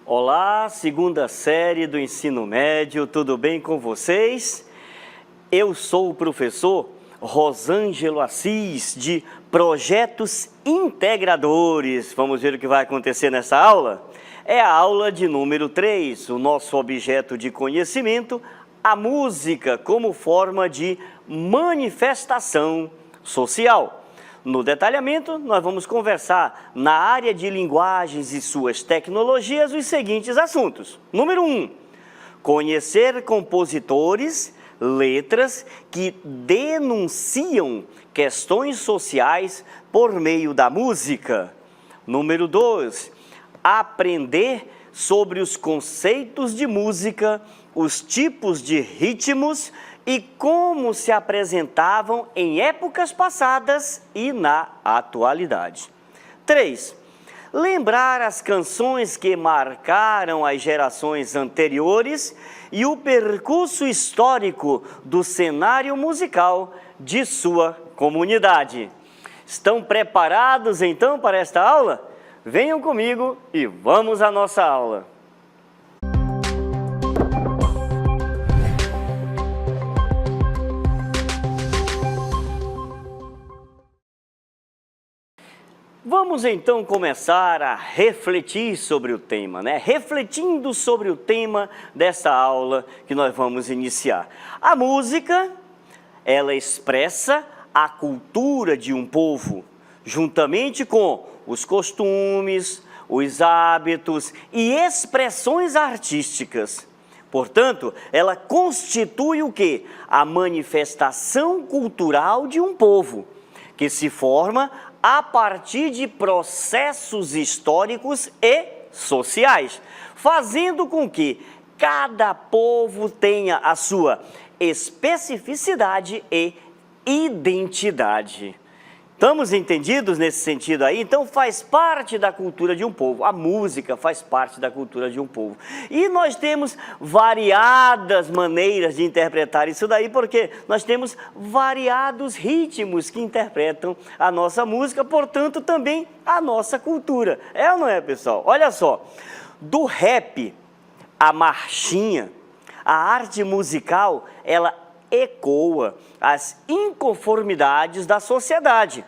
Olá, segunda série do ensino médio, tudo bem com vocês? Eu sou o professor Rosângelo Assis, de Projetos Integradores. Vamos ver o que vai acontecer nessa aula? É a aula de número 3, o nosso objeto de conhecimento, a música como forma de manifestação social. No detalhamento, nós vamos conversar na área de linguagens e suas tecnologias os seguintes assuntos. Número 1, conhecer compositores, letras que denunciam questões sociais por meio da música. Número 2, aprender sobre os conceitos de música, os tipos de ritmos e como se apresentavam em épocas passadas e na atualidade. 3. Lembrar as canções que marcaram as gerações anteriores e o percurso histórico do cenário musical de sua comunidade. Estão preparados então para esta aula? Venham comigo e vamos à nossa aula. Vamos então começar a refletir sobre o tema, né? Refletindo sobre o tema dessa aula que nós vamos iniciar. A música, ela expressa a cultura de um povo, juntamente com os costumes, os hábitos e expressões artísticas. Portanto, ela constitui o quê? A manifestação cultural de um povo, que se forma a partir de processos históricos e sociais, fazendo com que cada povo tenha a sua especificidade e identidade. Estamos entendidos nesse sentido aí? Então faz parte da cultura de um povo. A música faz parte da cultura de um povo. E nós temos variadas maneiras de interpretar isso daí, porque nós temos variados ritmos que interpretam a nossa música, portanto também a nossa cultura. É ou não é, pessoal? Olha só, do rap à marchinha, a arte musical, ela ecoa as inconformidades da sociedade.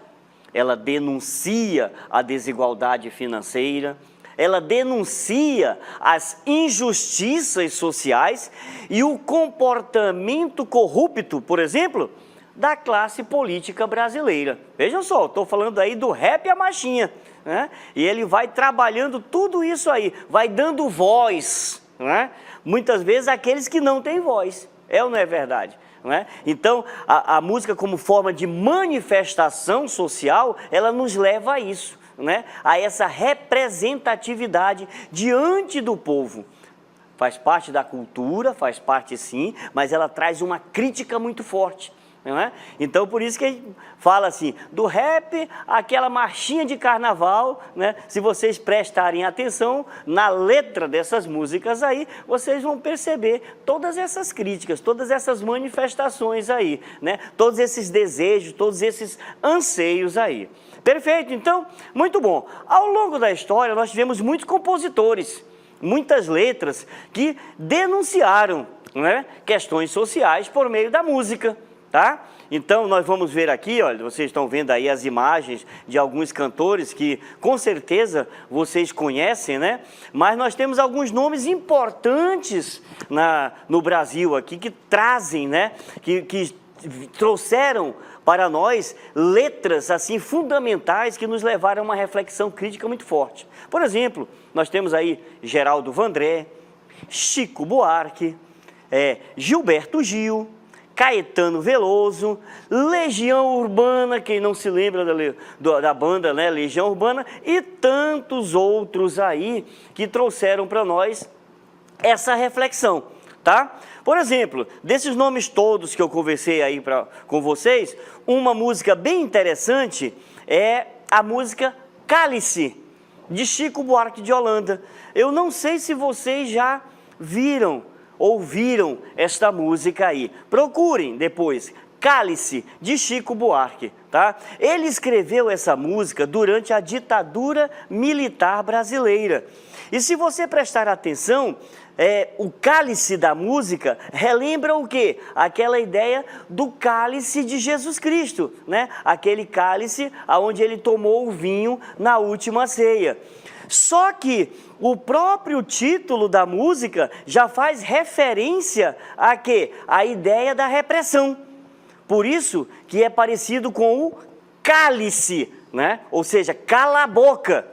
Ela denuncia a desigualdade financeira, ela denuncia as injustiças sociais e o comportamento corrupto, por exemplo, da classe política brasileira. Vejam só, estou falando aí do rap à marchinha, né? E ele vai trabalhando tudo isso aí, vai dando voz, né? Muitas vezes àqueles que não têm voz. É ou não é verdade? Não é? Então, a música como forma de manifestação social, ela nos leva a isso, né? A essa representatividade diante do povo. Faz parte da cultura, faz parte sim, mas ela traz uma crítica muito forte. Não é? Então, por isso que a gente fala assim, do rap, aquela marchinha de carnaval, né? Se vocês prestarem atenção na letra dessas músicas aí, vocês vão perceber todas essas críticas, todas essas manifestações aí, né? Todos esses desejos, todos esses anseios aí. Perfeito? Então, muito bom. Ao longo da história, nós tivemos muitos compositores, muitas letras que denunciaram, né, questões sociais por meio da música. Tá? Então, nós vamos ver aqui, olha, vocês estão vendo aí as imagens de alguns cantores que, com certeza, vocês conhecem, né? Mas nós temos alguns nomes importantes no Brasil aqui que trazem, né? Que trouxeram para nós letras, assim, fundamentais que nos levaram a uma reflexão crítica muito forte. Por exemplo, nós temos aí Geraldo Vandré, Chico Buarque, Gilberto Gil, Caetano Veloso, Legião Urbana, quem não se lembra da banda, né, Legião Urbana, e tantos outros aí que trouxeram para nós essa reflexão, tá? Por exemplo, desses nomes todos que eu conversei aí com vocês, uma música bem interessante é a música Cálice, de Chico Buarque de Holanda. Eu não sei se vocês já viram, ouviram esta música aí. Procurem depois, Cálice, de Chico Buarque, tá? Ele escreveu essa música durante a ditadura militar brasileira. E se você prestar atenção, o cálice da música relembra o quê? Aquela ideia do cálice de Jesus Cristo, né? Aquele cálice onde ele tomou o vinho na última ceia. Só que o próprio título da música já faz referência a quê? A ideia da repressão. Por isso que é parecido com o cálice, né? Ou seja, cala a boca.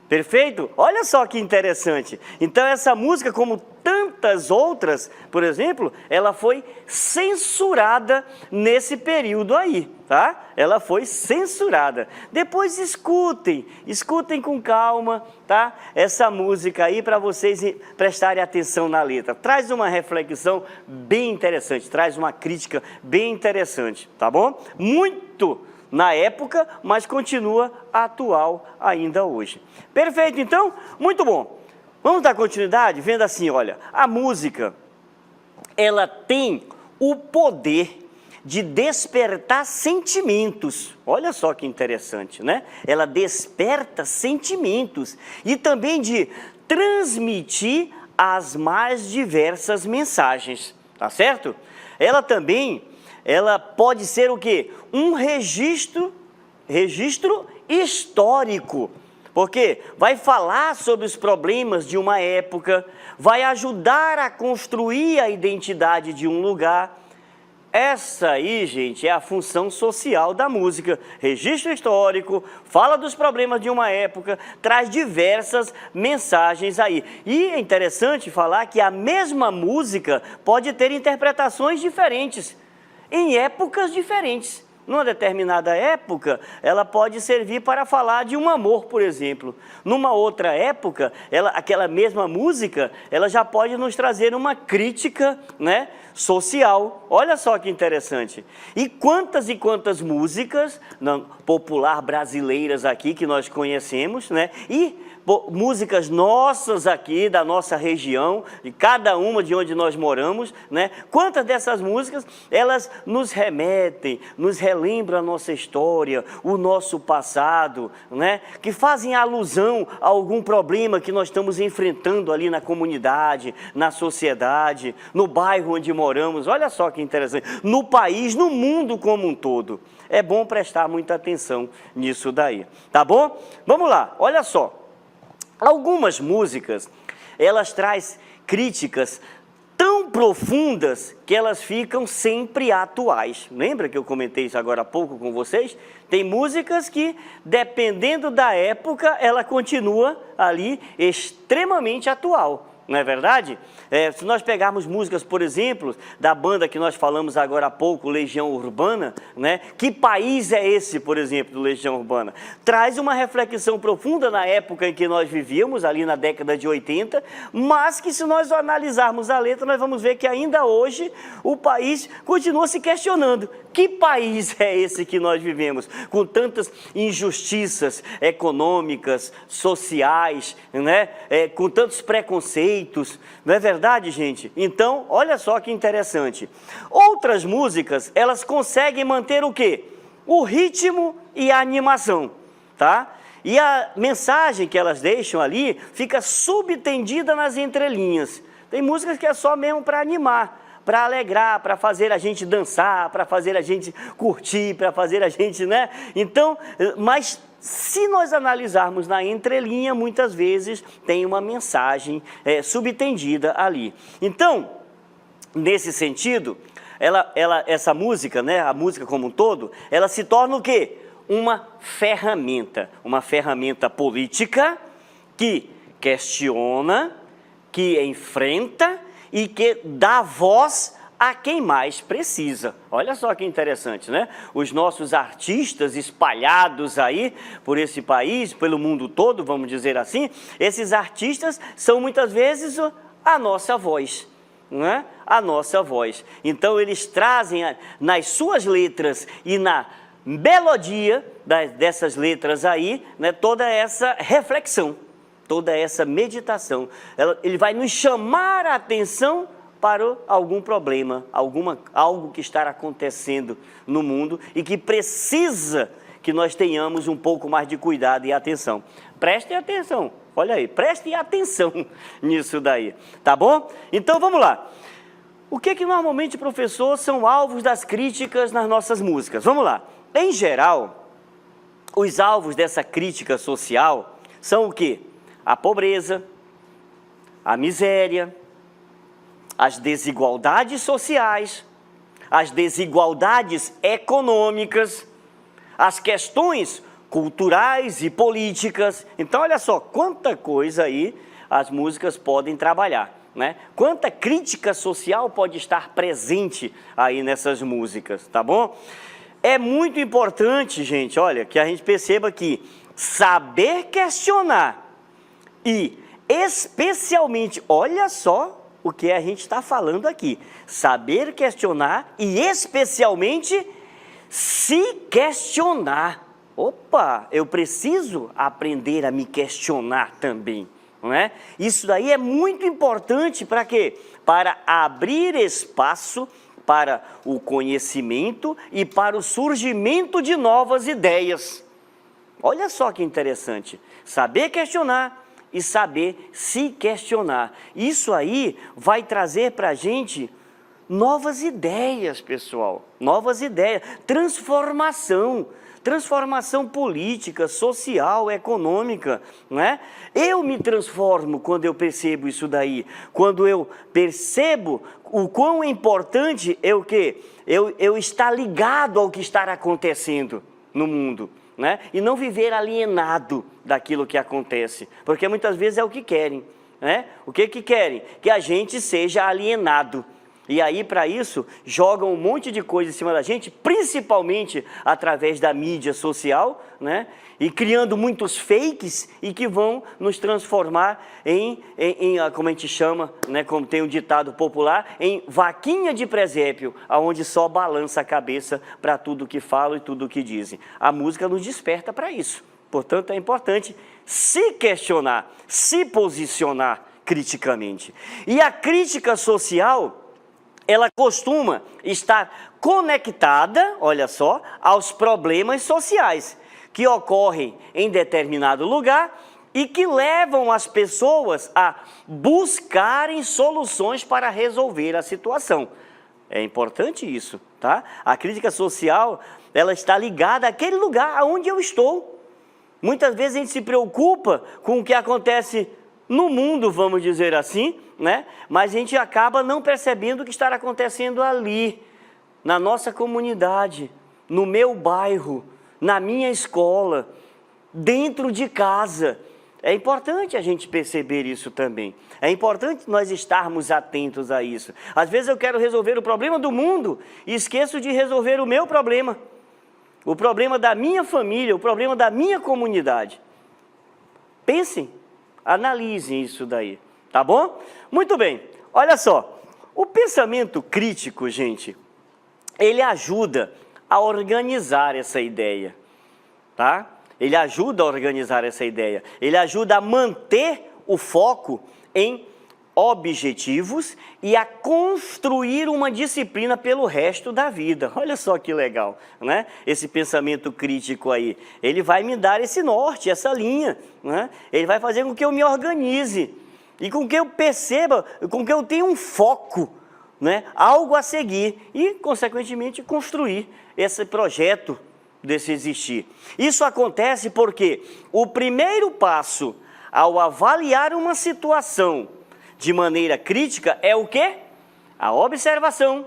Perfeito? Olha só que interessante. Então essa música, como tantas outras, por exemplo, ela foi censurada nesse período aí, tá? Ela foi censurada. Depois escutem com calma, tá? Essa música aí para vocês prestarem atenção na letra. Traz uma reflexão bem interessante, traz uma crítica bem interessante, tá bom? Muito na época, mas continua atual ainda hoje. Perfeito, então? Muito bom. Vamos dar continuidade? Vendo assim, olha, a música, ela tem o poder de despertar sentimentos. Olha só que interessante, né? Ela desperta sentimentos e também de transmitir as mais diversas mensagens, tá certo? Ela pode ser o quê? Um registro histórico, porque vai falar sobre os problemas de uma época, vai ajudar a construir a identidade de um lugar. Essa aí, gente, é a função social da música. Registro histórico, fala dos problemas de uma época, traz diversas mensagens aí. E é interessante falar que a mesma música pode ter interpretações diferentes, em épocas diferentes. Numa determinada época, ela pode servir para falar de um amor, por exemplo. Numa outra época, aquela mesma música, ela já pode nos trazer uma crítica, né, social. Olha só que interessante. E quantas músicas popular brasileiras aqui que nós conhecemos, né? E músicas nossas aqui, da nossa região, de cada uma de onde nós moramos, né? Quantas dessas músicas, elas nos remetem, nos relembram a nossa história, o nosso passado, né? Que fazem alusão a algum problema que nós estamos enfrentando ali na comunidade, na sociedade, no bairro onde moramos. Olha só que interessante. No país, no mundo como um todo. É bom prestar muita atenção nisso daí, tá bom? Vamos lá, olha só. Algumas músicas, elas trazem críticas tão profundas que elas ficam sempre atuais. Lembra que eu comentei isso agora há pouco com vocês? Tem músicas que, dependendo da época, ela continua ali extremamente atual. Não é verdade? Se nós pegarmos músicas, por exemplo, da banda que nós falamos agora há pouco, Legião Urbana, né? Que país é esse, por exemplo, do Legião Urbana? Traz uma reflexão profunda na época em que nós vivíamos, ali na década de 80, mas que se nós analisarmos a letra, nós vamos ver que ainda hoje o país continua se questionando. Que país é esse que nós vivemos? Com tantas injustiças econômicas, sociais, né? Com tantos preconceitos. Não é verdade, gente? Então, olha só que interessante. Outras músicas, elas conseguem manter o quê? O ritmo e a animação, tá? E a mensagem que elas deixam ali fica subtendida nas entrelinhas. Tem músicas que é só mesmo para animar, para alegrar, para fazer a gente dançar, para fazer a gente curtir, para fazer a gente, né? Então, mas se nós analisarmos na entrelinha, muitas vezes tem uma mensagem subtendida ali. Então, nesse sentido, essa música, né, a música como um todo, ela se torna o quê? Uma ferramenta política que questiona, que enfrenta e que dá voz a quem mais precisa. Olha só que interessante, né? Os nossos artistas espalhados aí por esse país, pelo mundo todo, vamos dizer assim, esses artistas são muitas vezes a nossa voz, não é? A nossa voz. Então eles trazem nas suas letras e melodia dessas letras aí, né, toda essa reflexão, toda essa meditação. Ele vai nos chamar a atenção para algum problema, algo que está acontecendo no mundo e que precisa que nós tenhamos um pouco mais de cuidado e atenção. Prestem atenção, olha aí, prestem atenção nisso daí, tá bom? Então vamos lá. O que normalmente, professor, são alvos das críticas nas nossas músicas? Vamos lá. Em geral, os alvos dessa crítica social são o quê? A pobreza, a miséria, as desigualdades sociais, as desigualdades econômicas, as questões culturais e políticas. Então, olha só, quanta coisa aí as músicas podem trabalhar, né? Quanta crítica social pode estar presente aí nessas músicas, tá bom? É muito importante, gente, olha, que a gente perceba que saber questionar e especialmente, olha só o que a gente está falando aqui, saber questionar e especialmente se questionar. Opa, eu preciso aprender a me questionar também, não é? Isso daí é muito importante para quê? Para abrir espaço para o conhecimento e para o surgimento de novas ideias. Olha só que interessante, saber questionar e saber se questionar. Isso aí vai trazer para a gente novas ideias, pessoal, novas ideias, transformação política, social, econômica, né? Eu me transformo quando eu percebo isso daí, quando eu percebo o quão importante é o quê? Eu estar ligado ao que está acontecendo no mundo, né? E não viver alienado daquilo que acontece, porque muitas vezes é o que querem, né? O que querem? Que a gente seja alienado. E aí, para isso, jogam um monte de coisa em cima da gente, principalmente através da mídia social, né? E criando muitos fakes e que vão nos transformar em como a gente chama, né? Como tem um ditado popular, em vaquinha de presépio, onde só balança a cabeça para tudo que falam e tudo que dizem. A música nos desperta para isso. Portanto, é importante se questionar, se posicionar criticamente. E a crítica social, ela costuma estar conectada, olha só, aos problemas sociais que ocorrem em determinado lugar e que levam as pessoas a buscarem soluções para resolver a situação. É importante isso, tá? A crítica social, ela está ligada àquele lugar onde eu estou. Muitas vezes a gente se preocupa com o que acontece no mundo, vamos dizer assim, né? Mas a gente acaba não percebendo o que está acontecendo ali, na nossa comunidade, no meu bairro, na minha escola, dentro de casa. É importante a gente perceber isso também. É importante nós estarmos atentos a isso. Às vezes eu quero resolver o problema do mundo e esqueço de resolver o meu problema. O problema da minha família, o problema da minha comunidade. Pensem, analisem isso daí, tá bom? Muito bem, olha só, o pensamento crítico, gente, ele ajuda a organizar essa ideia, tá? Ele ajuda a organizar essa ideia, ele ajuda a manter o foco em objetivos e a construir uma disciplina pelo resto da vida. Olha só que legal, né? Esse pensamento crítico aí, ele vai me dar esse norte, essa linha, né? Ele vai fazer com que eu me organize e com que eu perceba, com que eu tenha um foco, né? Algo a seguir e, consequentemente, construir esse projeto desse existir. Isso acontece porque o primeiro passo ao avaliar uma situação de maneira crítica é o quê? A observação,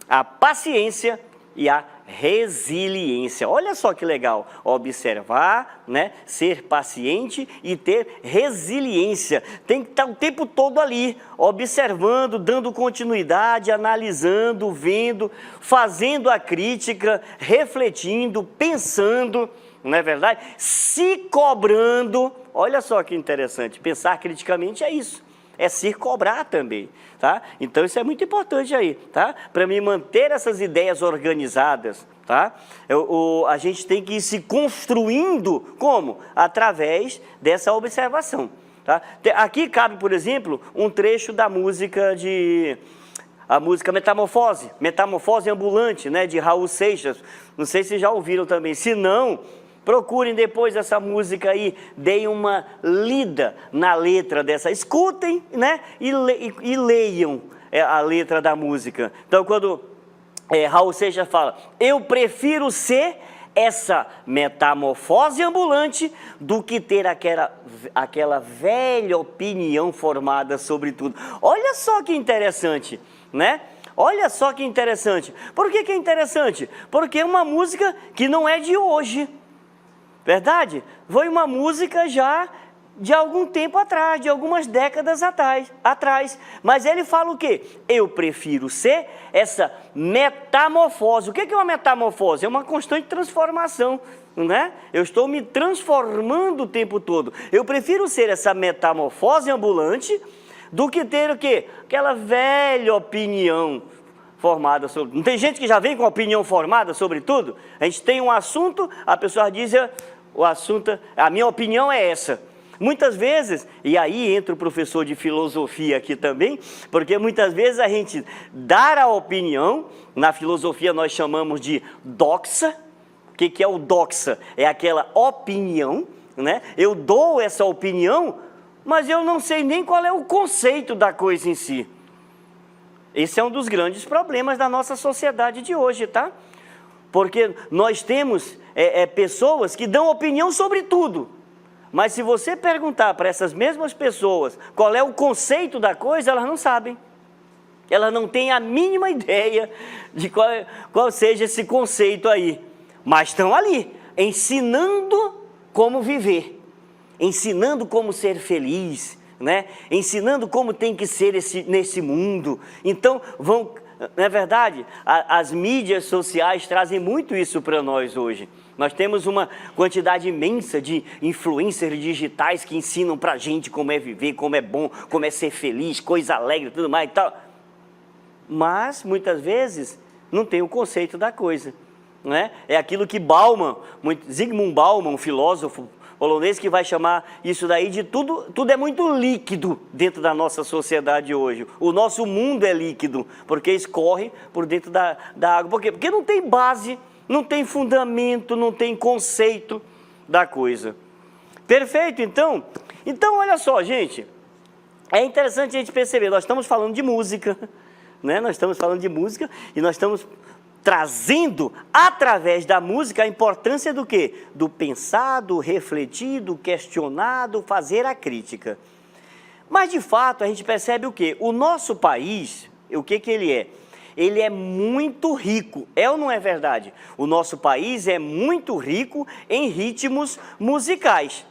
a paciência e a resiliência. Olha só que legal, observar, né, ser paciente e ter resiliência. Tem que estar o tempo todo ali, observando, dando continuidade, analisando, vendo, fazendo a crítica, refletindo, pensando, não é verdade? Se cobrando. Olha só que interessante, pensar criticamente é isso. é se cobrar também, tá? Então isso é muito importante aí, tá? Para me manter essas ideias organizadas, tá? A gente tem que ir se construindo, como? Através dessa observação, tá? Aqui cabe, por exemplo, um trecho da música a música Metamorfose Ambulante, né, de Raul Seixas. Não sei se já ouviram também. Se não, procurem depois essa música aí, deem uma lida na letra dessa. Escutem, né, e leiam a letra da música. Então, quando Raul Seixas fala, eu prefiro ser essa metamorfose ambulante do que ter aquela velha opinião formada sobre tudo. Olha só que interessante, né? Olha só que interessante. Por que que é interessante? Porque é uma música que não é de hoje, verdade? Foi uma música já de algum tempo atrás, de algumas décadas atrás. Mas ele fala o quê? Eu prefiro ser essa metamorfose. O que é uma metamorfose? É uma constante transformação, né? Eu estou me transformando o tempo todo. Eu prefiro ser essa metamorfose ambulante do que ter o quê? Aquela velha opinião formada sobre... Não tem gente que já vem com opinião formada sobre tudo? A gente tem um assunto, a pessoa diz, o assunto, a minha opinião é essa. Muitas vezes, e aí entra o professor de filosofia aqui também, porque muitas vezes a gente dá a opinião, na filosofia nós chamamos de doxa. O que é o doxa? É aquela opinião, né? Eu dou essa opinião, mas eu não sei nem qual é o conceito da coisa em si. Esse é um dos grandes problemas da nossa sociedade de hoje, tá? Porque nós temos pessoas que dão opinião sobre tudo. Mas se você perguntar para essas mesmas pessoas qual é o conceito da coisa, elas não sabem. Elas não têm a mínima ideia de qual seja esse conceito aí. Mas estão ali, ensinando como viver, ensinando como ser feliz, né? Ensinando como tem que ser nesse mundo. Então, não é verdade? As mídias sociais trazem muito isso para nós hoje. Nós temos uma quantidade imensa de influencers digitais que ensinam para a gente como é viver, como é bom, como é ser feliz, coisa alegre, tudo mais e tal. Mas, muitas vezes, não tem o conceito da coisa, né? É aquilo que Zygmunt Bauman, um filósofo polonês, que vai chamar isso daí de tudo é muito líquido dentro da nossa sociedade hoje. O nosso mundo é líquido, porque escorre por dentro da água. Por quê? Porque não tem base, não tem fundamento, não tem conceito da coisa. Perfeito, então? Então, olha só, gente, é interessante a gente perceber, nós estamos falando de música, né? Nós estamos falando de música e nós estamos trazendo, através da música, a importância do quê? Do pensado, refletido, questionado, fazer a crítica. Mas, de fato, a gente percebe o quê? O nosso país, o que ele é? Ele é muito rico, é ou não é verdade? O nosso país é muito rico em ritmos musicais,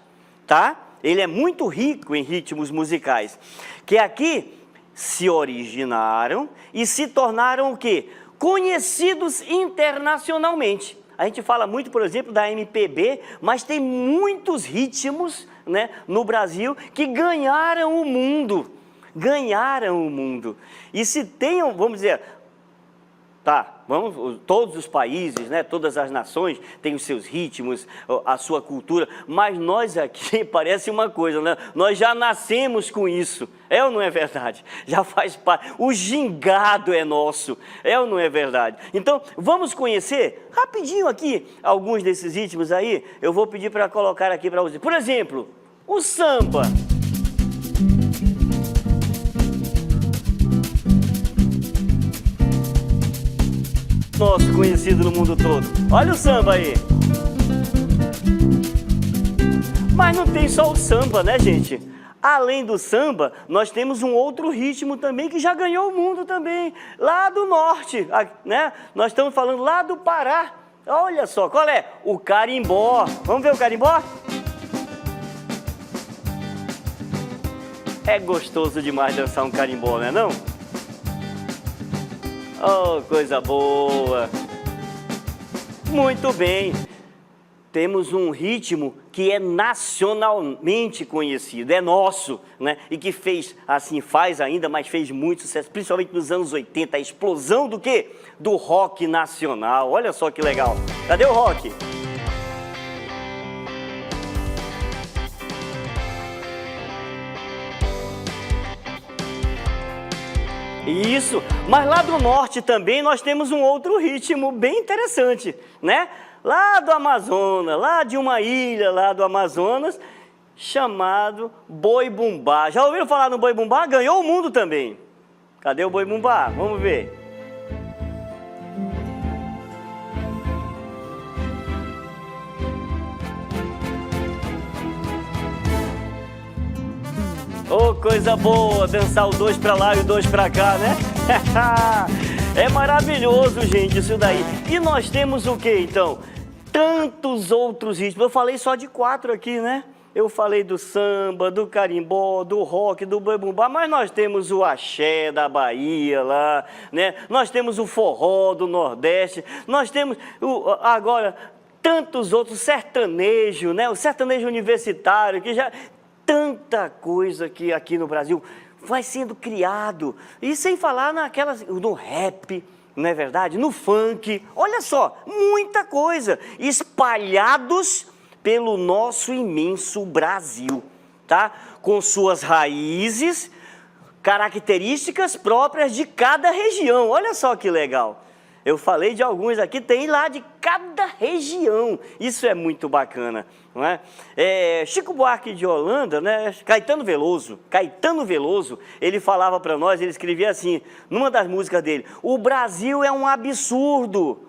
tá? Ele é muito rico em ritmos musicais, que aqui se originaram e se tornaram o quê? Conhecidos internacionalmente. A gente fala muito, por exemplo, da MPB, mas tem muitos ritmos, né, no Brasil que ganharam o mundo. Ganharam o mundo. E se tenham, vamos dizer, todos os países, né, todas as nações têm os seus ritmos, a sua cultura, mas nós aqui parece uma coisa, né? Nós já nascemos com isso, é ou não é verdade? Já faz parte, o gingado é nosso, é ou não é verdade? Então, vamos conhecer rapidinho aqui alguns desses ritmos aí, eu vou pedir para colocar aqui para vocês. Por exemplo, o samba. Nosso conhecido no mundo todo. Olha o samba aí. Mas não tem só o samba, né, gente? Além do samba, nós temos um outro ritmo também que já ganhou o mundo também, lá do norte, né? Nós estamos falando lá do Pará. Olha só, qual é? O carimbó. Vamos ver o carimbó? É gostoso demais dançar um carimbó, não é não? Oh, coisa boa! Muito bem! temos um ritmo que é nacionalmente conhecido, é nosso, né? E que fez, assim, faz ainda, mas fez muito sucesso, principalmente nos anos 80, a explosão do quê? Do rock nacional. Olha só que legal. Cadê o rock? Isso, mas lá do norte também nós temos um outro ritmo bem interessante, né? Lá do Amazonas, lá de uma ilha lá do Amazonas, chamado Boi Bumbá. Já ouviram falar no Boi Bumbá? Ganhou o mundo também. Cadê o Boi Bumbá? Vamos ver. Oh, coisa boa, dançar o 2 pra lá e o 2 pra cá, né? É maravilhoso, gente, isso daí. E nós temos o que, então? Tantos outros ritmos. Eu falei só de 4 aqui, né? Eu falei do samba, do carimbó, do rock, do boi bumbá, mas nós temos o axé da Bahia lá, né? Nós temos o forró do Nordeste, nós temos agora tantos outros, sertanejo, né? O sertanejo universitário, que já... Tanta coisa que aqui no Brasil vai sendo criado. E sem falar no rap, não é verdade? No funk. Olha só, muita coisa. Espalhados pelo nosso imenso Brasil, tá? Com suas raízes, características próprias de cada região. Olha só que legal. Eu falei de alguns aqui, tem lá de cada região. Isso é muito bacana, não é? Chico Buarque de Holanda, né? Caetano Veloso, ele falava para nós, ele escrevia assim, numa das músicas dele: o Brasil é um absurdo.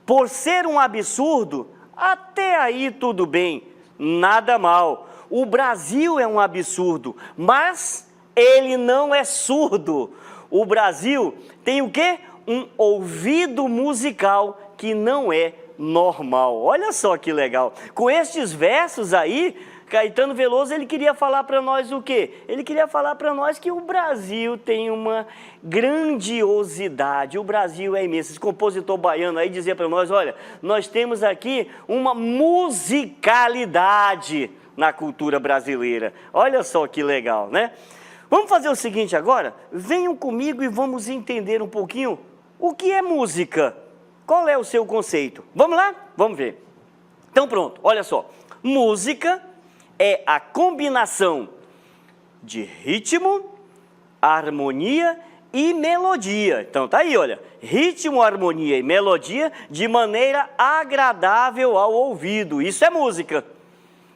Por ser um absurdo, até aí tudo bem, nada mal. O Brasil é um absurdo, mas ele não é surdo. O Brasil tem o quê? Um ouvido musical que não é normal. Olha só que legal. Com estes versos aí, Caetano Veloso, ele queria falar para nós o quê? Ele queria falar para nós que o Brasil tem uma grandiosidade. O Brasil é imenso. Esse compositor baiano aí dizia para nós, olha, nós temos aqui uma musicalidade na cultura brasileira. Olha só que legal, né? Vamos fazer o seguinte agora? Venham comigo e vamos entender um pouquinho o que é música. Qual é o seu conceito? Vamos lá? Vamos ver. Então pronto, olha só. Música é a combinação de ritmo, harmonia e melodia. Então tá aí, olha. Ritmo, harmonia e melodia de maneira agradável ao ouvido. Isso é música.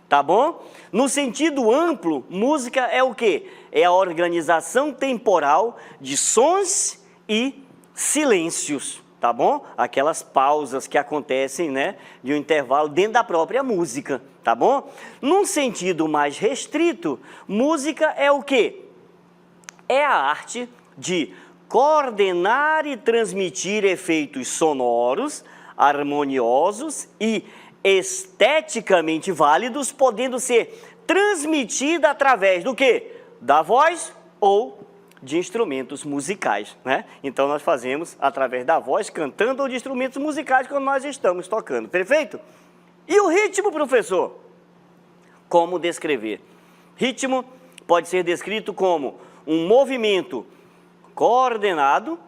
Tá bom? No sentido amplo, música é o quê? É a organização temporal de sons e silêncios, tá bom? Aquelas pausas que acontecem, né, de um intervalo dentro da própria música, tá bom? Num sentido mais restrito, música é o quê? É a arte de coordenar e transmitir efeitos sonoros, harmoniosos e esteticamente válidos, podendo ser transmitida através do quê? Da voz ou de instrumentos musicais, né? Então nós fazemos através da voz, cantando, ou de instrumentos musicais quando nós estamos tocando, perfeito? E o ritmo, professor? Como descrever? Ritmo pode ser descrito como um movimento coordenado,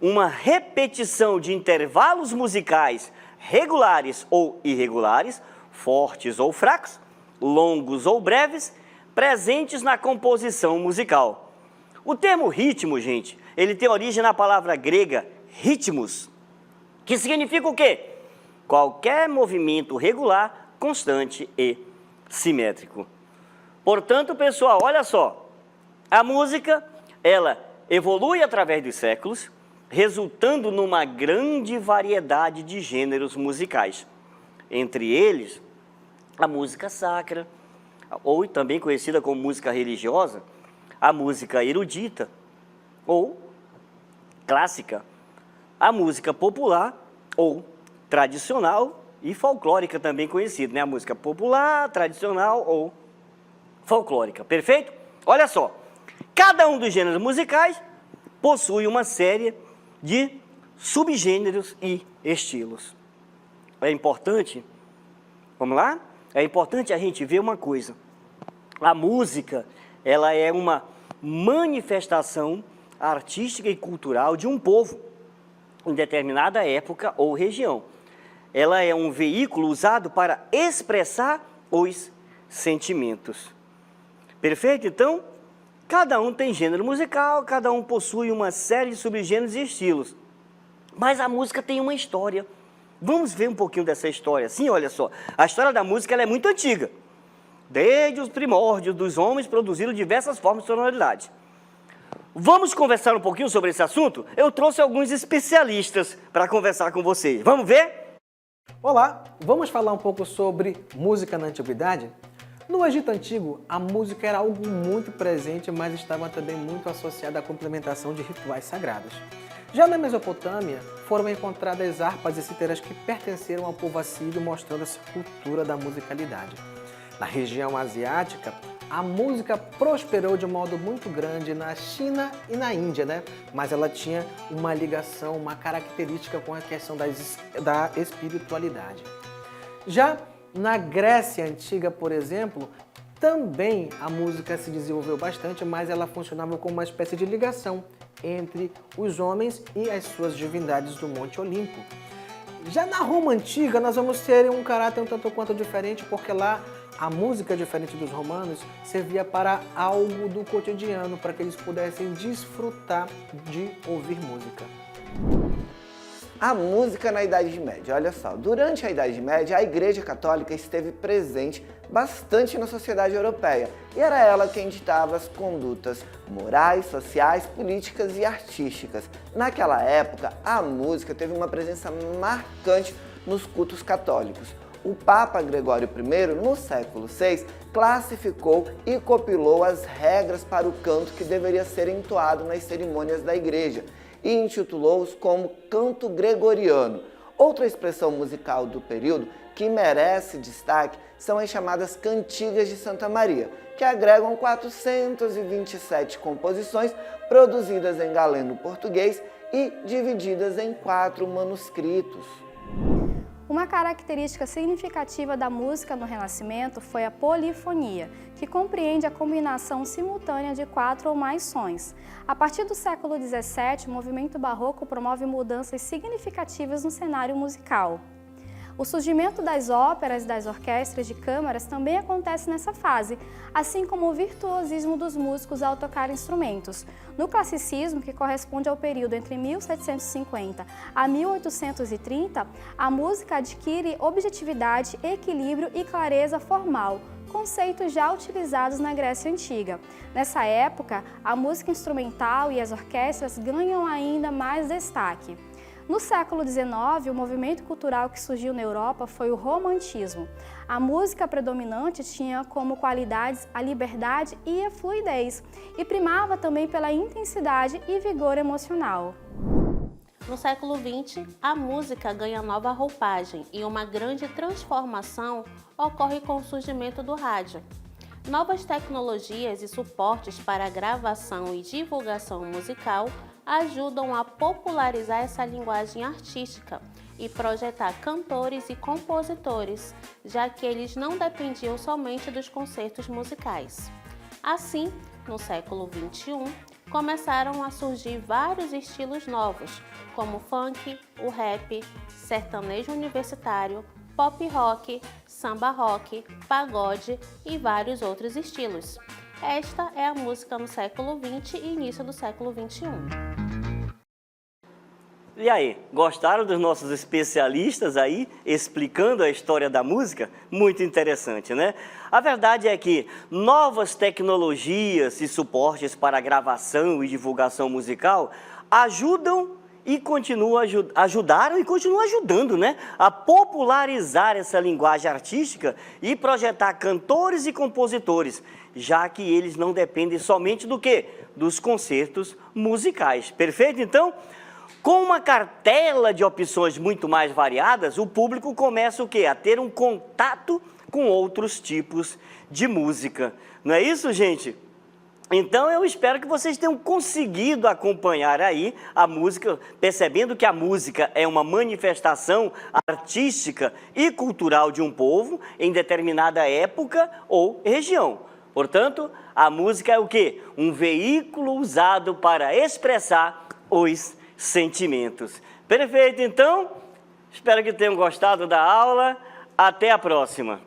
uma repetição de intervalos musicais regulares ou irregulares, fortes ou fracos, longos ou breves, presentes na composição musical. O termo ritmo, gente, ele tem origem na palavra grega ritmos, que significa o quê? Qualquer movimento regular, constante e simétrico. Portanto, pessoal, olha só, a música, ela evolui através dos séculos, resultando numa grande variedade de gêneros musicais. Entre eles, a música sacra, ou também conhecida como música religiosa, a música erudita ou clássica, a música popular ou tradicional e folclórica também conhecida, né? A música popular, tradicional ou folclórica, perfeito? Olha só, cada um dos gêneros musicais possui uma série de subgêneros e estilos. É importante Vamos lá? É importante a gente ver uma coisa. A música, ela é uma manifestação artística e cultural de um povo em determinada época ou região. Ela é um veículo usado para expressar os sentimentos. Perfeito? Então, cada um tem gênero musical, cada um possui uma série de subgêneros e estilos. Mas a música tem uma história. Vamos ver um pouquinho dessa história. Sim, olha só. A história da música ela é muito antiga. Desde os primórdios dos homens produziram diversas formas de sonoridade. Vamos conversar um pouquinho sobre esse assunto? Eu trouxe alguns especialistas para conversar com vocês. Vamos ver? Olá, vamos falar um pouco sobre música na antiguidade? No Egito Antigo, a música era algo muito presente, mas estava também muito associada à complementação de rituais sagrados. Já na Mesopotâmia, foram encontradas harpas e cítaras que pertenceram ao povo assírio, mostrando essa cultura da musicalidade. Na região asiática, a música prosperou de modo muito grande na China e na Índia, né? Mas ela tinha uma ligação, uma característica com a questão da espiritualidade. Já na Grécia Antiga, por exemplo, também a música se desenvolveu bastante, mas ela funcionava como uma espécie de ligação entre os homens e as suas divindades do Monte Olimpo. Já na Roma Antiga, nós vamos ter um caráter um tanto quanto diferente, porque lá a música, diferente dos romanos, servia para algo do cotidiano, para que eles pudessem desfrutar de ouvir música. A música na Idade Média, olha só, durante a Idade Média a Igreja Católica esteve presente bastante na sociedade europeia e era ela quem ditava as condutas morais, sociais, políticas e artísticas. Naquela época, a música teve uma presença marcante nos cultos católicos. O Papa Gregório I, no século VI, classificou e compilou as regras para o canto que deveria ser entoado nas cerimônias da igreja e intitulou-os como canto gregoriano. Outra expressão musical do período que merece destaque são as chamadas cantigas de Santa Maria, que agregam 427 composições produzidas em galeno português e divididas em 4 manuscritos. Uma característica significativa da música no Renascimento foi a polifonia, que compreende a combinação simultânea de 4 ou mais sons. A partir do século XVII, o movimento barroco promove mudanças significativas no cenário musical. O surgimento das óperas e das orquestras de câmaras também acontece nessa fase, assim como o virtuosismo dos músicos ao tocar instrumentos. No classicismo, que corresponde ao período entre 1750 a 1830, a música adquire objetividade, equilíbrio e clareza formal, conceitos já utilizados na Grécia Antiga. Nessa época, a música instrumental e as orquestras ganham ainda mais destaque. No século XIX, o movimento cultural que surgiu na Europa foi o romantismo. A música predominante tinha como qualidades a liberdade e a fluidez, e primava também pela intensidade e vigor emocional. No século XX, a música ganha nova roupagem e uma grande transformação ocorre com o surgimento do rádio. Novas tecnologias e suportes para gravação e divulgação musical ajudam a popularizar essa linguagem artística e projetar cantores e compositores, já que eles não dependiam somente dos concertos musicais. Assim, no século XXI, começaram a surgir vários estilos novos, como o funk, o rap, sertanejo universitário, pop rock, samba rock, pagode e vários outros estilos. Esta é a música no século XX e início do século XXI. E aí, gostaram dos nossos especialistas aí explicando a história da música? Muito interessante, né? A verdade é que novas tecnologias e suportes para gravação e divulgação musical ajudaram e continuam ajudando, né, a popularizar essa linguagem artística e projetar cantores e compositores, já que eles não dependem somente do quê? Dos concertos musicais. Perfeito? Então, com uma cartela de opções muito mais variadas, o público começa o quê? A ter um contato com outros tipos de música. Não é isso, gente? Então eu espero que vocês tenham conseguido acompanhar aí a música, percebendo que a música é uma manifestação artística e cultural de um povo em determinada época ou região. Portanto, a música é o quê? Um veículo usado para expressar os sentimentos. Perfeito, então? Espero que tenham gostado da aula. Até a próxima!